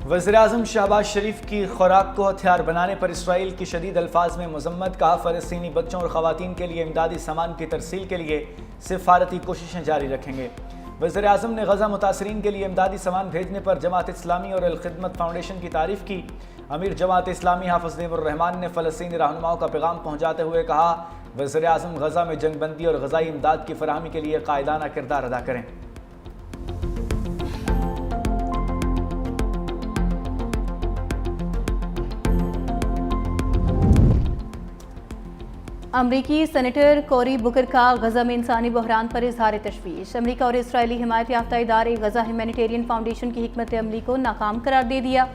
वज़ीर-ए-आज़म शहबाज शरीफ की खुराक को हथियार बनाने पर इसराइल की शदीद अल्फाज में मजम्मत। कहा, फ़लस्तीनी बच्चों और ख़वातीन के लिए इमदादी सामान की तरसील के लिए सिफारती कोशिशें जारी रखेंगे। वज़ीर-ए-आज़म ने गज़ा मुतासरीन के लिए इमदादी सामान भेजने पर जमात इस्लामी और अल-खिदमत फाउंडेशन की तारीफ़ की। अमीर जमात इस्लामी हाफ़िज़ नईमुर्रहमान ने फ़लस्तीनी रहनुमाओं का पैगाम पहुँचाते हुए कहा, वज़ीर-ए-आज़म गज़ा में जंगबंदी और ग़ज़ाई इमदाद की फराहमी के लिए कायदाना किरदार अदा करें। अमरीकी सेनेटर कोरी बुकर का गज़ा में इंसानी बहरान पर इजहार तशवीश। अमरीका और इसराइली हिमायत याफ्ता इदारे गज़ा ह्यूमैनिटेरियन फाउंडेशन की हिकमत अमली को नाकाम करार दे दिया।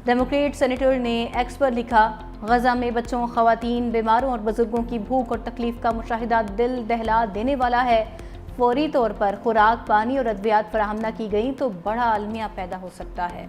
डेमोक्रेट सेनेटर ने एक्स पर लिखा, गज़ा में बच्चों, ख़वातीन, बीमारों और बुजुर्गों की भूख और तकलीफ का मुशाहिदा दिल दहला देने वाला है। फौरी तौर पर खुराक, पानी और अद्वियात फराहम न की गई तो बड़ा अलमिया पैदा हो सकता है।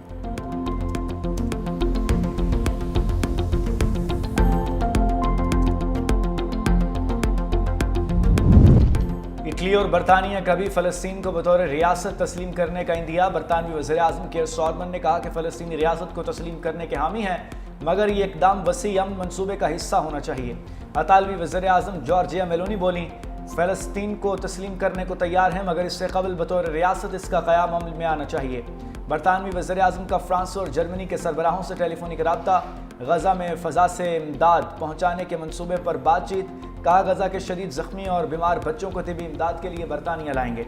इटली और बरतानिया का भी फ़लस्तीन को बतौर रियासत तस्लीम करने का इंदिया। बरतानवी वज़ीर-ए-आज़म केयर स्टारमर ने कहा कि फ़लस्तीनी रियासत को तस्लीम करने के हामी हैं, मगर ये इक़दाम वसी अमन मंसूबे का हिस्सा होना चाहिए। इतालवी वज़ीर-ए-आज़म जॉर्जिया मेलोनी बोली, फ़लस्तीन को तस्लीम करने को तैयार हैं, मगर इससे कबल बतौर रियासत इसका क़याम अमल में आना चाहिए। बरतानवी वज़ीर-ए-आज़म का फ्रांस और जर्मनी के सरबराहों से टेलीफोनिक रब्ता। गज़ा में फ़ज़ा से इमदाद पहुँचाने के मनसूबे पर बातचीत। कहा, गज़ा के शदीद ज़ख्मी और बीमार बच्चों को तिबी इमदाद के लिए बरतानिया लाएंगे।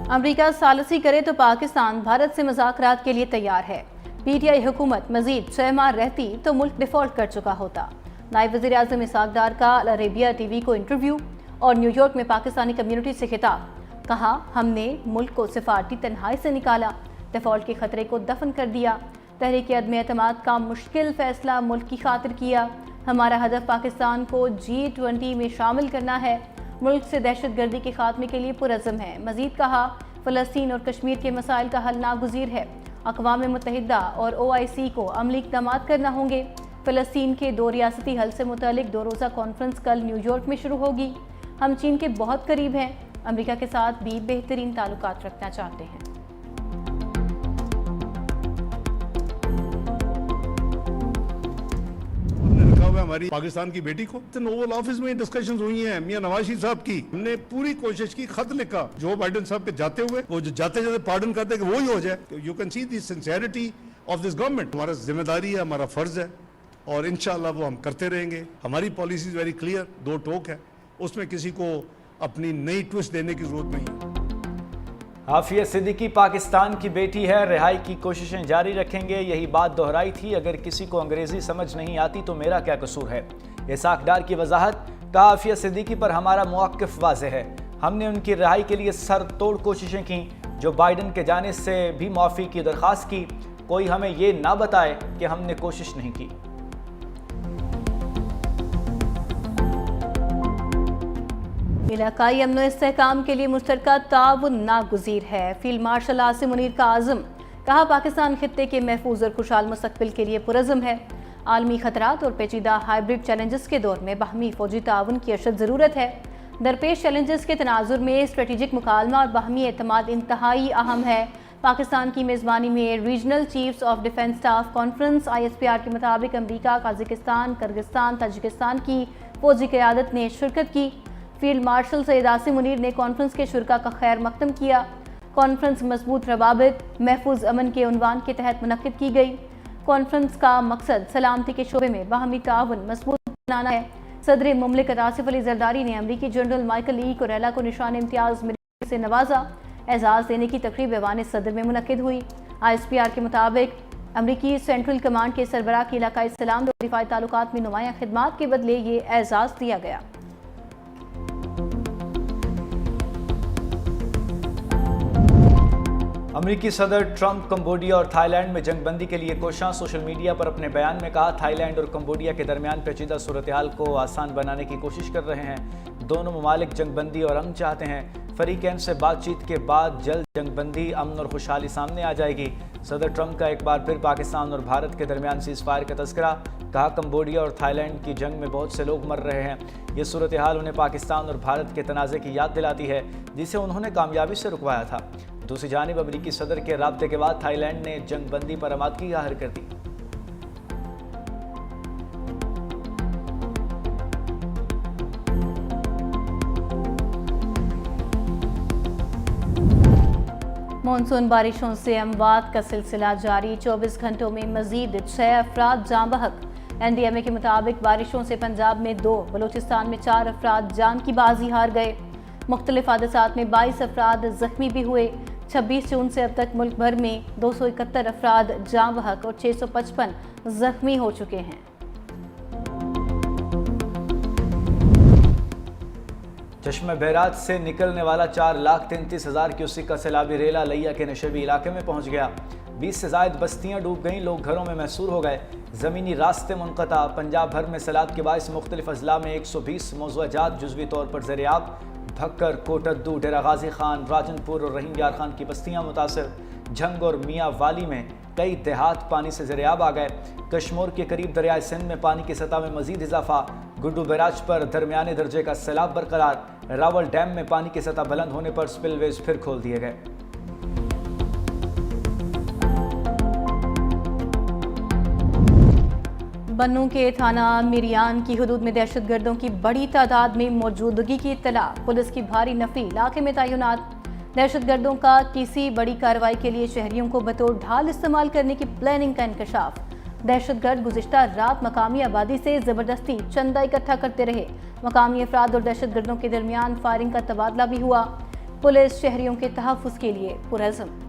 अमरीका सालसी करे तो पाकिस्तान भारत से मुज़ाकरात के लिए तैयार है। पीटीआई हुकूमत मजीद 6 माह रहती तो मुल्क डिफ़ॉल्ट कर चुका होता। नायब वज़ीर-ए-आज़म इसहाक डार का अल अरेबिया टीवी को इंटरव्यू और न्यूयॉर्क में पाकिस्तानी कम्युनिटी से खिताब। कहा, हमने मुल्क को सिफारती तन्हाई से निकाला, डिफ़ॉल्ट के खतरे को दफन कर दिया, तहरीक अदम एतमाद का मुश्किल फैसला मुल्क की खातिर किया। हमारा हदफ पाकिस्तान को G20 में शामिल करना है। मुल्क से दहशतगर्दी के खात्मे के लिए पुरज़म है। मजीद कहा, फ़लस्तीन और कश्मीर के मसाइल का हल नागुज़ीर है। अक़वाम मुत्तहिदा और OIC को अमली इक़दामात करना होंगे। फ़लस्तीन के 2 रियासती हल से मुतालिक 2 रोज़ा कॉन्फ्रेंस कल न्यूयॉर्क में शुरू होगी। हम चीन के बहुत करीब हैं, अमरीका के साथ भी बेहतरीन ताल्लुकात रखना चाहते हैं। हमारी पाकिस्तान की बेटी को ओवल ऑफिस में डिस्कशंस हुई हैं मियां नवाज शरीफ साहब की। हमने पूरी कोशिश की, खत लिखा जो बाइडेन साहब के जाते हुए, वो जो जाते जाते पार्डन करते कि वो ही हो जाए। You can see the sincerity of this government. हमारा जिम्मेदारी है, हमारा फर्ज है और इंशाल्लाह वो हम करते रहेंगे। हमारी पॉलिसी वेरी क्लियर, 2 टोक है, उसमें किसी को अपनी नई ट्विस्ट देने की जरूरत नहीं है। आफिया सिद्दीकी पाकिस्तान की बेटी है, रिहाई की कोशिशें जारी रखेंगे, यही बात दोहराई थी। अगर किसी को अंग्रेजी समझ नहीं आती तो मेरा क्या कसूर है। इसहाक डार की वजाहत। कहा, आफिया सिद्दीकी पर हमारा मौक़िफ़ वाज़ेह है। हमने उनकी रिहाई के लिए सर तोड़ कोशिशें की। जो बाइडन के जाने से भी माफ़ी की दरख्वास्त की। कोई हमें ये ना बताए कि हमने कोशिश नहीं की। इलाकाई अमन और इस्तेहकाम के लिए मुश्तरका ताउन नागुज़ीर है। फील्ड मार्शल आसिम मुनीर का आज़म। कहा, पाकिस्तान खित्ते के महफूज और खुशहाल मुस्तकबिल के लिए पुरज़म है। आलमी खतरात और पेचीदा हाइब्रिड चैलेंजेस के दौर में बाहमी फौजी ताउन की अशद ज़रूरत है। दरपेश चैलेंजेस के तनाजुर में स्ट्रेटेजिक मुकालमा और बाहमी एतमाद इंतहाई अहम है। पाकिस्तान की मेज़बानी में regional chiefs of defence staff conference ISPR के मुताबिक अमरीका, कजाकिस्तान, किर्गिस्तान, ताजिकिस्तान की फौजी क़यादत ने शिरकत की। फील्ड मार्शल सैयद आसिम मुनीर ने कॉन्फ्रेंस के शुरका का खैर मकदम किया। कॉन्फ्रेंस मजबूत रवाबित, महफूज अमन के उन्वान के तहत मुनक्किद की गई। कॉन्फ्रेंस का मकसद सलामती के शोबे में बाहमी ताउन मजबूत बनाना है। सदर मुमलिकत आसिफ अली जरदारी ने अमरीकी जनरल माइकल ई कुरेला को निशान इम्तियाज़ मिलने से नवाजा। एजाज़ देने की तकरीब ऐवान सदर में मुनक्किद हुई। ISPR के मुताबिक अमरीकी सेंट्रल कमांड के सरबराह की इलाकाई सलाम और दिफाई ताल्लुकात में नुमायां खिदमात के बदले ये एजाज़ दिया गया। अमरीकी सदर ट्रंप कंबोडिया और थाईलैंड में जंगबंदी के लिए कोशां। सोशल मीडिया पर अपने बयान में कहा, थाईलैंड और कंबोडिया के दरमियान पेचीदा सूरत हाल को आसान बनाने की कोशिश कर रहे हैं। दोनों ममालिक जंगबंदी और अमन चाहते हैं। फरीकैन से बातचीत के बाद जल्द जंगबंदी, अमन और खुशहाली सामने आ जाएगी। सदर ट्रंप का एक बार फिर पाकिस्तान और भारत के दरमियान सीज़फायर का तज़किरा। کہا کمبوڈیا اور تھائی لینڈ کی جنگ میں بہت سے لوگ مر رہے ہیں. یہ صورتحال انہیں پاکستان اور بھارت کے تنازع کی یاد دلاتی ہے جسے انہوں نے کامیابی سے رکوایا تھا. دوسری جانب امریکی صدر کے رابطے کے بعد تھائی لینڈ نے جنگ بندی پر آمادگی ظاہر کر دی. مانسون بارشوں سے اموات کا سلسلہ جاری. 24 گھنٹوں میں مزید 6 افراد جاں بحق. NDMA کے مطابق بارشوں سے پنجاب میں 2, بلوچستان میں 4 افراد جان کی بازی ہار گئے. مختلف حادثات میں 22 افراد زخمی بھی ہوئے. 26 جون سے اب تک ملک بھر میں 271 افراد جاں بحق اور 655 زخمی ہو چکے ہیں. چشمہ بہرات سے نکلنے والا 4,33,000 کیوسک کا سیلابی ریلا لیا کے نشیبی علاقے میں پہنچ گیا. 20 سے زائد بستیاں ڈوب گئیں, لوگ گھروں میں محصور ہو گئے. زمینی راستے منقطع. پنجاب بھر میں سیلاب کے باعث مختلف اضلاع میں 120 موضوع جات جزوی طور پر زیر آب. بھکر, کوٹدو, ڈیرہ غازی خان, راجن پور اور رحیم یار خان کی بستیاں متاثر. جھنگ اور میاں والی میں کئی دیہات پانی سے زیر آب آ گئے. کشمور کے قریب دریائے سندھ میں پانی کی سطح میں مزید اضافہ. گڈو بیراج پر درمیانے درجے کا سیلاب برقرار. راول ڈیم میں پانی کی سطح بلند ہونے پر سپل ویز پھر کھول دیے گئے. بنوں کے تھانہ میریان کی حدود میں دہشت گردوں کی بڑی تعداد میں موجودگی کی اطلاع. پولیس کی بھاری نفری, علاقے میں تعینات. دہشت گردوں کا کسی بڑی کارروائی کے لیے شہریوں کو بطور ڈھال استعمال کرنے کی پلاننگ کا انکشاف. دہشت گرد گزشتہ رات مقامی آبادی سے زبردستی چندہ اکٹھا کرتے رہے. مقامی افراد اور دہشت گردوں کے درمیان فائرنگ کا تبادلہ بھی ہوا. پولیس شہریوں کے تحفظ کے لیے پرعزم.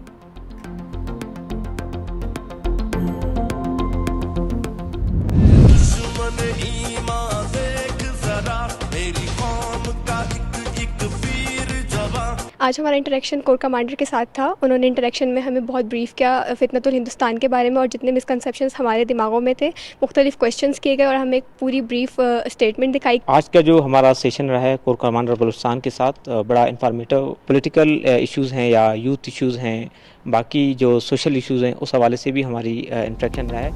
آج ہمارا انٹریکشن کور کمانڈر کے ساتھ تھا. انہوں نے انٹریکشن میں ہمیں بہت بریف کیا فتنۃ الہندوستان کے بارے میں اور جتنے مسکنسیپشنز ہمارے دماغوں میں تھے. مختلف کویشچنز کیے گئے اور ہمیں ایک پوری بریف اسٹیٹمنٹ دکھائی. آج کا جو ہمارا سیشن رہا ہے کور کمانڈر بلوچستان کے ساتھ بڑا انفارمیٹو. پولیٹیکل ایشوز ہیں یا یوتھ ایشوز ہیں, باقی جو سوشل ایشوز ہیں, اس حوالے سے بھی ہماری انٹریکشن رہا ہے.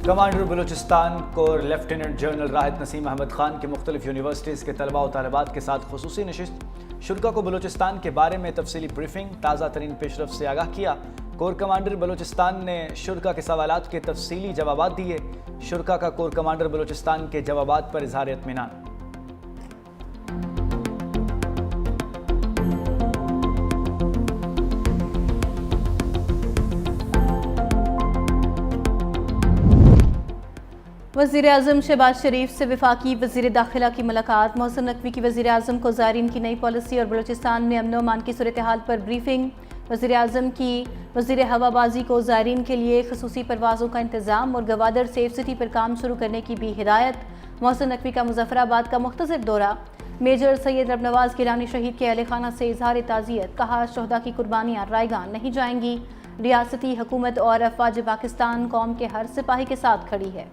کمانڈر بلوچستان کور لیفٹیننٹ جنرل راحت نسیم احمد خان کی مختلف یونیورسٹیز کے طلباء و طالبات کے ساتھ خصوصی نشست. شرکا کو بلوچستان کے بارے میں تفصیلی بریفنگ, تازہ ترین پیش رفت سے آگاہ کیا. کور کمانڈر بلوچستان نے شرکا کے سوالات کے تفصیلی جوابات دیے. شرکا کا کور کمانڈر بلوچستان کے جوابات پر اظہار اطمینان. وزیراعظم شہباز شریف سے وفاقی وزیر داخلہ کی ملاقات. محسن نقوی کی وزیراعظم کو زائرین کی نئی پالیسی اور بلوچستان میں امن و امان کی صورتحال پر بریفنگ. وزیراعظم کی وزیر ہوا بازی کو زائرین کے لیے خصوصی پروازوں کا انتظام اور گوادر سیف سٹی پر کام شروع کرنے کی بھی ہدایت. محسن نقوی کا مظفر آباد کا مختصر دورہ. میجر سید رب نواز گیلانی شہید کے اہل خانہ سے اظہار تعزیت. کہا شہداء کی قربانیاں رائے گاں نہیں جائیں گی. ریاستی حکومت اور افواج پاکستان قوم کے ہر سپاہی کے ساتھ کھڑی ہے.